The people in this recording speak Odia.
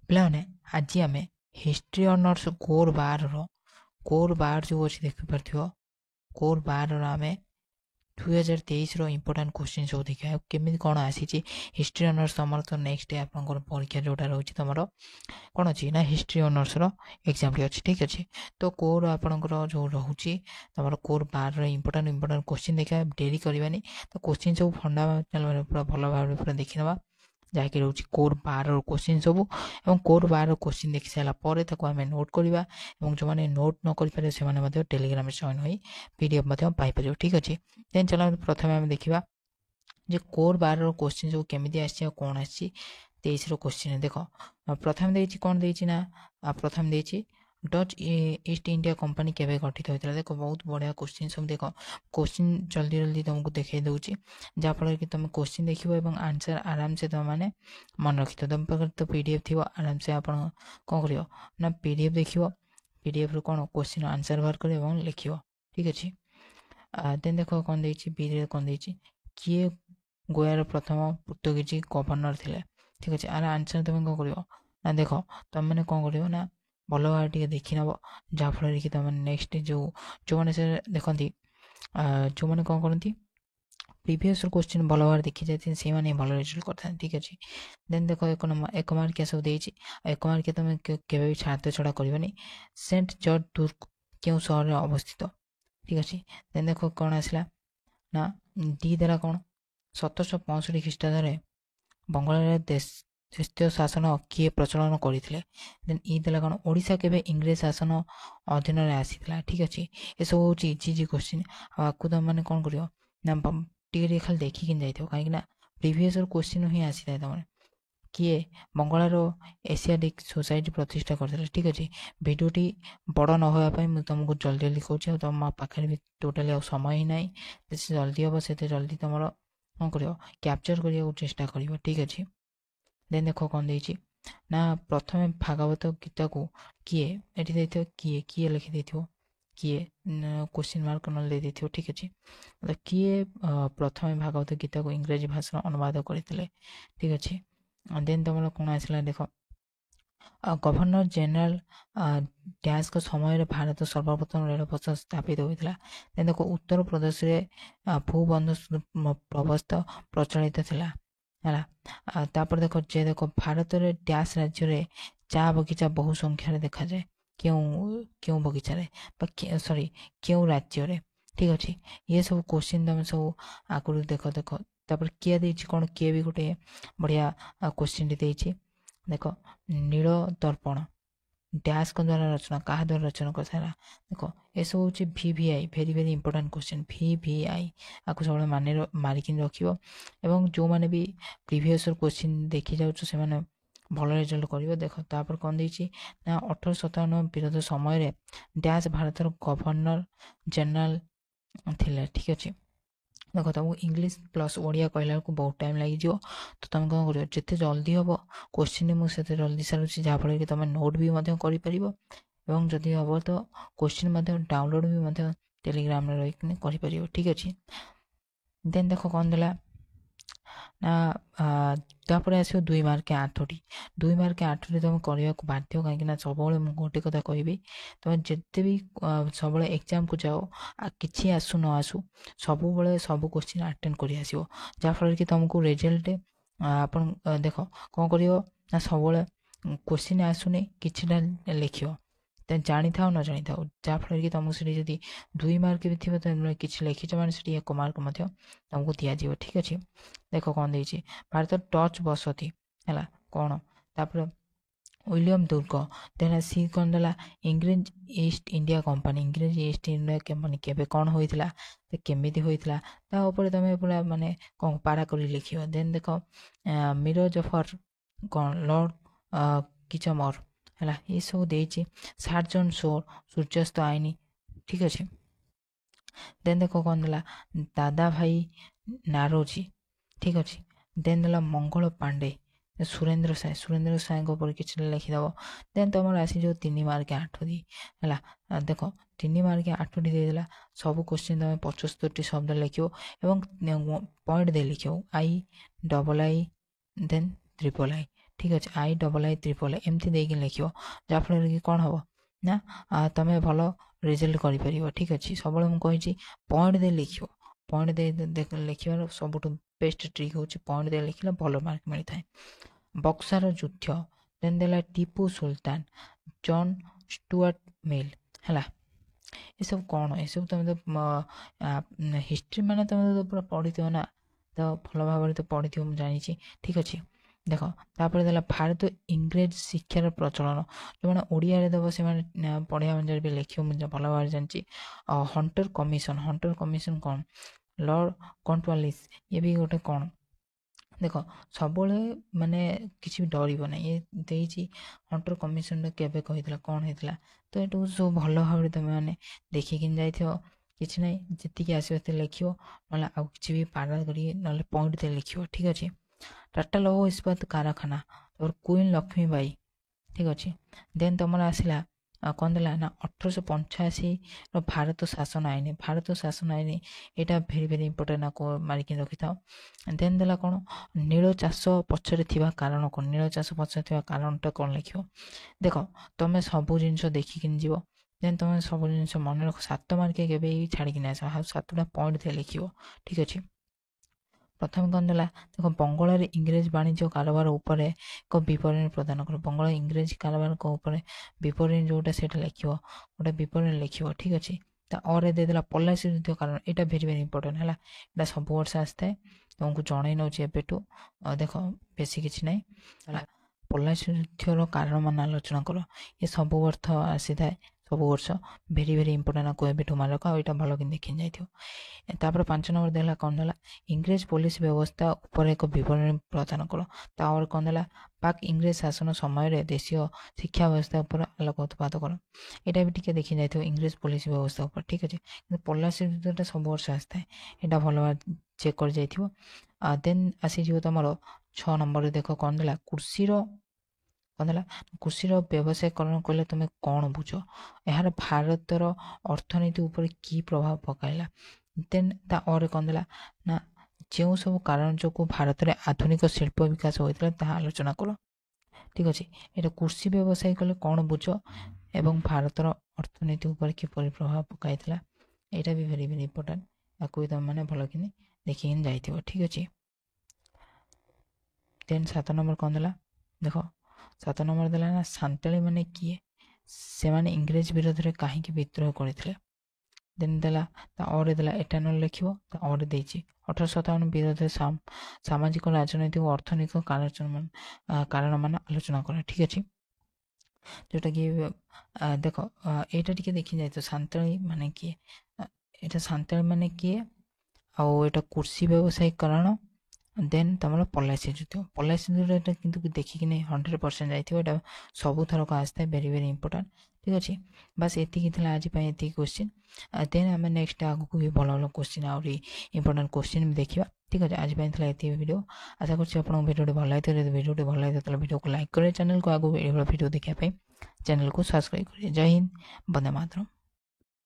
ପିଲାମାନେ ଆଜି ଆମେ ହିଷ୍ଟ୍ରି ଅନର୍ସ କୋର୍ 12 ଯେଉଁ ଅଛି ଦେଖିପାରୁଥିବ। କୋର୍ 12 ଆମେ 2023 ଇମ୍ପୋର୍ଟାଣ୍ଟ କ୍ୱେଶ୍ଚିନ୍ ସବୁ ଦେଖିବା କେମିତି କ'ଣ ଆସିଛି। ହିଷ୍ଟ୍ରି ଅନର୍ସ ତମର ତ ନେକ୍ସଟ ଡେ ଆପଣଙ୍କର ପରୀକ୍ଷା ଯେଉଁଟା ରହୁଛି ତମର କ'ଣ ଅଛି ନା ହିଷ୍ଟ୍ରି ଅନର୍ସର ଏକ୍ଜାମ୍ଟି ଅଛି, ଠିକ୍ ଅଛି। ତ କୋର୍ ଆପଣଙ୍କର ଯେଉଁ ରହୁଛି ତମର କୋର୍ 12 ଇମ୍ପୋର୍ଟାଣ୍ଟ କ୍ୱେଶ୍ଚିନ୍ ଦେଖିବା, ଡେରି କରିବାନି। ତ କ୍ୱେଶ୍ଚିନ୍ ସବୁ ଫଣ୍ଡାମେଣ୍ଟାଲ ଭାବରେ ପୁରା ଭଲ ଭାବରେ ପୁରା ଦେଖିନେବା, ଯାହାକି ରହୁଛି କୋର୍ 12 କ୍ୱେଶ୍ଚିନ୍ ସବୁ। ଏବଂ କୋର୍ 12 କ୍ୱେଶ୍ଚିନ୍ ଦେଖି ସାରିଲା ପରେ ତାକୁ ଆମେ ନୋଟ୍ କରିବା, ଏବଂ ଯେଉଁମାନେ ନୋଟ୍ ନ କରିପାରିବେ ସେମାନେ ମଧ୍ୟ ଟେଲିଗ୍ରାମରେ ଜଏନ୍ ହୋଇ PDF ମଧ୍ୟ ପାଇପାରିବ, ଠିକ୍ ଅଛି। ଦେନ୍ ଚାଲ ପ୍ରଥମେ ଆମେ ଦେଖିବା ଯେ କୋର୍ 12 କ୍ୱେଶ୍ଚିନ୍ ସବୁ କେମିତି ଆସିଛି ଆଉ କ'ଣ ଆସିଛି 23ର କ୍ୱେଶ୍ଚିନ୍। ଦେଖ ପ୍ରଥମେ ଦେଇଛି କ'ଣ ଦେଇଛି ନା ପ୍ରଥମେ ଦେଇଛି ଡଚ୍ ଇଷ୍ଟ ଇଣ୍ଡିଆ କମ୍ପାନୀ କେବେ ଗଠିତ ହୋଇଥିଲା। ଦେଖ ବହୁତ ବଢ଼ିଆ କ୍ୱେଶ୍ଚିନ୍ ସବୁ। ଦେଖ କ୍ୱେଶ୍ଚିନ୍ ଜଲ୍ଦି ତୁମକୁ ଦେଖାଇ ଦେଉଛି, ଯାହାଫଳରେ କି ତୁମେ କ୍ୱେଶ୍ଚିନ୍ ଦେଖିବ ଏବଂ ଆନ୍ସର୍ ଆରାମସେ ତୁମେମାନେ ମନେ ରଖିଥିବ। ତୁମ ପାଖରେ ତ PDF ଥିବ, ଆରାମସେ ଆପଣ କ'ଣ କରିବ ନା PDF ଦେଖିବ, PDFରୁ କ'ଣ କ୍ୱେଶ୍ଚିନ୍ ଆନ୍ସର୍ ବାହାର କରିବ ଏବଂ ଲେଖିବ, ଠିକ୍ ଅଛି। ଦେନ୍ ଦେଖ କ'ଣ ଦେଇଛି, ବିରେ କ'ଣ ଦେଇଛି, କିଏ ଗୋଆର ପ୍ରଥମ ପର୍ତ୍ତୁଗୀଜ ଗଭର୍ଣ୍ଣର ଥିଲେ, ଠିକ୍ ଅଛି। ଆର ଆନ୍ସର୍ ତୁମେ କ'ଣ କରିବ ନା ଦେଖ ତୁମେମାନେ କ'ଣ କରିବ ନା ଭଲ ଭାବରେ ଟିକେ ଦେଖିନେବ, ଯାହାଫଳରେ କି ତୁମେ ନେକ୍ସଟ ଯେଉଁମାନେ ସେ ଦେଖନ୍ତି, ଯେଉଁମାନେ କ'ଣ କରନ୍ତି ପ୍ରିଭିୟସ୍ କ୍ୱେଶ୍ଚିନ୍ ଭଲ ଭାବରେ ଦେଖି ଯାଇଛନ୍ତି ସେଇମାନେ ଭଲ ରେଜଲ୍ଟ କରିଥାନ୍ତି, ଠିକ୍ ଅଛି। ଦେନ୍ ଦେଖ ଏକ ମାର୍କିଆ ସବୁ ଦେଇଛି। ଏକ ମାର୍କିଆ ତୁମେ କେବେ ବି ଛାଡ଼ କରିବନି। ସେଣ୍ଟ ଜର୍ଜ ଦୁର୍ଗ କେଉଁ ସହରରେ ଅବସ୍ଥିତ, ଠିକ୍ ଅଛି। ଦେନ୍ ଦେଖ କ'ଣ ଆସିଲା ନା ଡି ଦେଲା କ'ଣ 1765 ଖ୍ରୀଷ୍ଟାବ୍ଦରେ ବଙ୍ଗଳାରେ ଦେଶୀୟ ଶାସନ କିଏ ପ୍ରଚଳନ କରିଥିଲେ। ଦେନ୍ ଇ ଦେଲା କ'ଣ ଓଡ଼ିଶା କେବେ ଇଂରେଜ ଶାସନ ଅଧୀନରେ ଆସିଥିଲା, ଠିକ୍ ଅଛି। ଏସବୁ ହେଉଛି ଇଜି କ୍ୱେଶ୍ଚିନ୍, ଆଉ ଆକୁ ତୁମେ କ'ଣ କରିବ ନା ଟିକେ ଖାଲି ଦେଖିକି ଯାଇଥିବ, କାହିଁକି ନା ପ୍ରିଭିୟସ୍ କ୍ୱେଶ୍ଚିନ୍ ହିଁ ଆସିଥାଏ। ତୁମେ କିଏ ବଙ୍ଗଳାର ଏସିଆଟିକ୍ ସୋସାଇଟି ପ୍ରତିଷ୍ଠା କରିଥିଲେ, ଠିକ୍ ଅଛି। ଭିଡ଼ିଓଟି ବଡ଼ ନ ହେବା ପାଇଁ ମୁଁ ତୁମକୁ ଜଲ୍ଦି କହୁଛି, ଆଉ ତୁମ ପାଖରେ ବି ଟୋଟାଲି ଆଉ ସମୟ ହିଁ ନାହିଁ। ଯେତେ ଜଲ୍ଦି ହେବ ସେତେ ଜଲ୍ଦି ତୁମର କ'ଣ କରିବ କ୍ୟାପଚର୍ କରିବାକୁ ଚେଷ୍ଟା କରିବ, ଠିକ୍ ଅଛି। ଦେନ୍ ଦେଖ କ'ଣ ଦେଇଛି ନା ପ୍ରଥମେ ଭାଗବତ ଗୀତାକୁ କିଏ ଏଠି ଦେଇଥିବ, କିଏ ଲେଖିଦେଇଥିବ, କିଏ କ୍ୱେଶ୍ଚିନ୍ ମାର୍କ ନହେଲେ ଦେଇଥିବ, ଠିକ୍ ଅଛି। କିଏ ପ୍ରଥମେ ଭାଗବତ ଗୀତାକୁ ଇଂରାଜୀ ଭାଷାରେ ଅନୁବାଦ କରିଥିଲେ, ଠିକ୍ ଅଛି। ଦେନ୍ ତୁମର କ'ଣ ଆସିଲା ଦେଖ ଗଭର୍ଣ୍ଣର ଜେନେରାଲ ଡ୍ୟାସ୍ଙ୍କ ସମୟରେ ଭାରତ ସର୍ବପ୍ରଥମ ରେଳପଥ ସ୍ଥାପିତ ହୋଇଥିଲା। ଦେନ୍ ଦେଖ ଉତ୍ତରପ୍ରଦେଶରେ ଭୂବନ୍ଦୋବସ୍ତ ବ୍ୟବସ୍ଥା ପ୍ରଚଳିତ ଥିଲା, ହେଲା। ତାପରେ ଦେଖ ଭାରତରେ ଡ୍ୟାସ୍ ରାଜ୍ୟରେ ଚା ବଗିଚା ବହୁ ସଂଖ୍ୟାରେ ଦେଖାଯାଏ, କେଉଁ ବଗିଚାରେ ବା କେଉଁ ରାଜ୍ୟରେ, ଠିକ୍ ଅଛି। ଇଏ ସବୁ କ୍ୱେଶ୍ଚିନ୍ ତୁମେ ସବୁ ଆଗରୁ ଦେଖ। ତାପରେ କିଏ ଦେଇଛି କ'ଣ, କିଏ ବି ଗୋଟେ ବଢ଼ିଆ କ୍ୱେଶ୍ଚିନ୍ଟି ଦେଇଛି। ଦେଖ ନୀଳ ଦର୍ପଣ ଡ୍ୟାସ୍ଙ୍କ ଦ୍ୱାରା ରଚନା, କାହା ଦ୍ୱାରା ରଚନା କରିଥିଲା। ଦେଖ ଏସବୁ ହେଉଛି VVI, very important question. VVI ଆକୁ ସବୁବେଳେ ମାରିକି ରଖିବ, ଏବଂ ଯେଉଁମାନେ ବି ପ୍ରିଭିୟସ୍ କ୍ୱେଶ୍ଚିନ୍ ଦେଖି ଯାଉଛ ସେମାନେ ଭଲ ରେଜଲ୍ଟ କରିବ। ଦେଖ ତାପରେ କ'ଣ ଦେଇଛି ନା 1857 ବିରୋଧ ସମୟରେ ଡ୍ୟାସ୍ ଭାରତର ଗଭର୍ଣ୍ଣର ଜେନେରାଲ ଥିଲେ, ଠିକ୍ ଅଛି। ଦେଖ ତୁମକୁ ଇଂଲିଶ ପ୍ଲସ୍ ଓଡ଼ିଆ କହିଲା ବେଳକୁ ବହୁତ ଟାଇମ୍ ଲାଗିଯିବ, ତ ତୁମେ କ'ଣ କରିବ ଯେତେ ଜଲ୍ଦି ହେବ କ୍ୱେଶ୍ଚିନ୍ ମୁଁ ସେତେ ଜଲ୍ଦି ସାରୁଛି, ଯାହାଫଳରେ କି ତୁମେ ନୋଟ୍ ବି ମଧ୍ୟ କରିପାରିବ, ଏବଂ ଯଦି ହେବ ତ କ୍ୱେଶ୍ଚିନ୍ ମଧ୍ୟ ଡାଉନଲୋଡ଼୍ ବି ମଧ୍ୟ ଟେଲିଗ୍ରାମରେ ରହିକି କରିପାରିବ, ଠିକ୍ ଅଛି। ଦେନ୍ ଦେଖ କ'ଣ ଦେଲା ନା ତାପରେ ଆସିବ 2 ମାର୍କିଆ 8ଟି। 2 ମାର୍କିଆ 8ଟି ତୁମେ କରିବାକୁ ବାଧ୍ୟ, କାହିଁକି ନା ସବୁବେଳେ ମୁଁ ଗୋଟେ କଥା କହିବି, ତୁମେ ଯେତେ ବି ସବୁବେଳେ ଏକ୍ଜାମ୍କୁ ଯାଅ, କିଛି ଆସୁ ନ ଆସୁ ସବୁବେଳେ ସବୁ କ୍ୱେଶ୍ଚିନ୍ ଆଟେଣ୍ଡ କରି ଆସିବ, ଯାହାଫଳରେ କି ତୁମକୁ ରେଜଲ୍ଟ ଆପଣ ଦେଖ କ'ଣ କରିବ ନା ସବୁବେଳେ କ୍ୱେଶ୍ଚିନ୍ ଆସୁନି କିଛିଟା ଲେଖିବ, ଜାଣିଥାଉ ନ ଜାଣିଥାଉ, ଯାହାଫଳରେ କି ତୁମକୁ ସେଠି ଯଦି 2 ମାର୍କ ବି ଥିବ ତାହେଲେ କିଛି ଲେଖିଛ ମାନେ ସେଠି 1 ମାର୍କ ମଧ୍ୟ ତୁମକୁ ଦିଆଯିବ, ଠିକ୍ ଅଛି। ଦେଖ କ'ଣ ଦେଇଛି ଭାରତର ଡଚ୍ ବସତି ହେଲା କ'ଣ, ତାପରେ ୱିଲିୟମ୍ ଦୁର୍ଗ। ଦେନ୍ ସି କ'ଣ ଦେଲା ଇଂରେଜ ଇଷ୍ଟ ଇଣ୍ଡିଆ କମ୍ପାନୀ କେବେ କ'ଣ ହୋଇଥିଲା, କେମିତି ହୋଇଥିଲା, ତା ଉପରେ ତୁମେ ପୁରା ମାନେ କ'ଣ ପାରା କରି ଲେଖିବ। ଦେନ୍ ଦେଖ ମିର ଜଫର କ'ଣ ଲର୍ଡ଼ କିଚମର ହେଲା, ଏସବୁ ଦେଇଛି। ସାର୍ଜନ ସୂର୍ଯ୍ୟାସ୍ତ ଆଇନ, ଠିକ୍ ଅଛି। ଦେନ୍ ଦେଖ କ'ଣ ଦେଲା ଦାଦା ଭାଇ ନାରୋଜି, ଠିକ୍ ଅଛି। ଦେନ୍ ଦେଲା ମଙ୍ଗଳ ପାଣ୍ଡେ, ସୁରେନ୍ଦ୍ର ସାଏଙ୍କ ଉପରେ କିଛି ଲେଖିଦେବ। ଦେନ୍ ତୁମର ଆସିଯିବ 3 ମାର୍କିଆ 8ଟି ହେଲା। ଦେଖ 3 ମାର୍କିଆ 8ଟି ଦେଇଦେଲା, ସବୁ କ୍ୱେଶ୍ଚିନ୍ ତୁମେ 75ଟି ଶବ୍ଦ ଲେଖିବ ଏବଂ ପଏଣ୍ଟ ଦେଇ ଲେଖିବ, I, II, ଦେନ୍ III, ठीक अच्छे III एमती देकी लिख जहाँफल कि कौन हम ना तुम भल रिजल्ट कर ठीक अच्छे सब मुझे पॉइंट दे लिख पॉइंट दे लिखार सब बेस्ट ट्रिक हूँ पॉइंट दे लिखले भल मार्क मिलता है बक्सार युद्ध देन देला Tipu Sultan John Stuart Mill है ये सब कौन ये सब तुम तो हिस्ट्री माने तुम तो पूरा पढ़ी ना तो भल भाव तो पढ़ी मुझे जानी ठीक अच्छे देख तापर देला भारत इंग्रेज शिक्षार प्रचलन जो मैंने ओडिया देव से पढ़िया अनुसार भी लिख मुझे भल भाव जानी हंटर कमिशन कौन लॉर्ड कॉर्नवालिस ये भी गोटे कौन देख सब माने किसी भी डर ना ये देती हंटर कमिशन केवे कही कौन होता तो ये सब भल भाव तुम मैंने देखिकी जाइए किसी ना जी आसो लिख ना आउ कि भी पारा कर पॉइंट दे लिख ठीक अच्छे टाटा लौह इस्पात कारखाना और क्वीन लक्ष्मी बाई ठीक अच्छे देन तुम आसला कौन देला ना 1885 भारत शासन आईन यहाँ भेरी भेरी इंपोर्टेंट आपको मारिक रखी था देन देला कौन नील चाष पछरे थिबा कारण कौन नील चाष पछरे थिबा कारणटा कौन लिख देख तुम सब जिन देखिक जीव देन तुम सब जिन मन रख 7 मार्क के छाड़ी आस 7टा पॉइंट दे लिख ठीक अच्छे प्रथम कौन देला देख बंगाल इंग्रेज वाणिज्य कारोबार उपर एक विवरणी प्रदान कर बंगाल इंग्रेज कारोबार ऊपर विवरणी जोटा से लिख गोटे विवरणी लिख ठीक अच्छे और देदेला पलासी युद्ध कारण यहाँ भेरी भेरी इंपोर्टेंट है यहाँ सब वर्ष आसता है तुमको जन नौ एबेटू देख बेसी किसी ना पलासी युद्धर कारण मान आलोचना कर ये सब वर्ष आसी था सब वर्ष भेरी भेरी इंपोर्टेंट आपको एबेटू मारक आईटा भल कि देखी जापर 5 नंबर देला कौन देला इंग्रेज पुलिस व्यवस्था उपर एक विवरणी प्रदान कर तावर कौन देला पाक इंग्रेज शासन समय देशीय शिक्षा व्यवस्था उपर आलोकपात कर यहाँ भी टी देखी जाइए इंग्रेज पुलिस व्यवस्था उपर ठीक अच्छे पलासी युद्धटा सब वर्ष आसता है यहाँ भल भाव चेक कर जाइए देन आसीज तुम 6 नंबर देख कौन देला कृषि कौन देला कृषि व्यवसायीकरण कले तुम कौन बुझ यार भारतर अर्थनीति उपर की प्रभाव पकाइला देन और कौन देला ना जो सब कारण जो भारत में आधुनिक शिल्प विकास होता है आलोचना कर ठीक अच्छे ये कृषि व्यवसाय कले कौन बुझ एवं भारतर अर्थनीति उपर किपर प्रभाव पकाई यहाँ भी भेरी भेरी इंपोर्टेंट आपको भी तुम मैंने भल कि देखिए जाइए ठीक अच्छे देन 7 नंबर कौन देला देख 7 नंबर देला ना सांताली माने किए से माने इंग्रेज विरोध में कहीं विद्रोह करते देन देला और देला एटानल लिख और देछि 1857 विरोध सामाजिक राजनैतिक और अर्थनैतिक कारण मान आलोचना कर ठीक अच्छे जोटा कि देख यहाँ टी देखी जाए तो सांताली माने किए यहाँ सांताली माने किए आउ एटा कृषि व्यवसायीकरण देन तुम पलासी युद्ध किंतु देखिक 100% जाइए सब थरक आसता है भेरी भेरी इंपोर्टेंट ठीक अच्छे बस ये आज ये क्वेश्चन देन आम नेक्स्ट आगू भी भल भल क्वेश्चन आहरी इंपोर्टेंट क्वेश्चन भी देखा ठीक अच्छे आज ये वीडियो आशा कर वीडियो भल लगे वीडियो भल लगे वीडियो को लाइक करें चैनल को आगू वीडियो देखापी चैनल को सब्सक्राइब करें जय हिंद वंदे मातरम।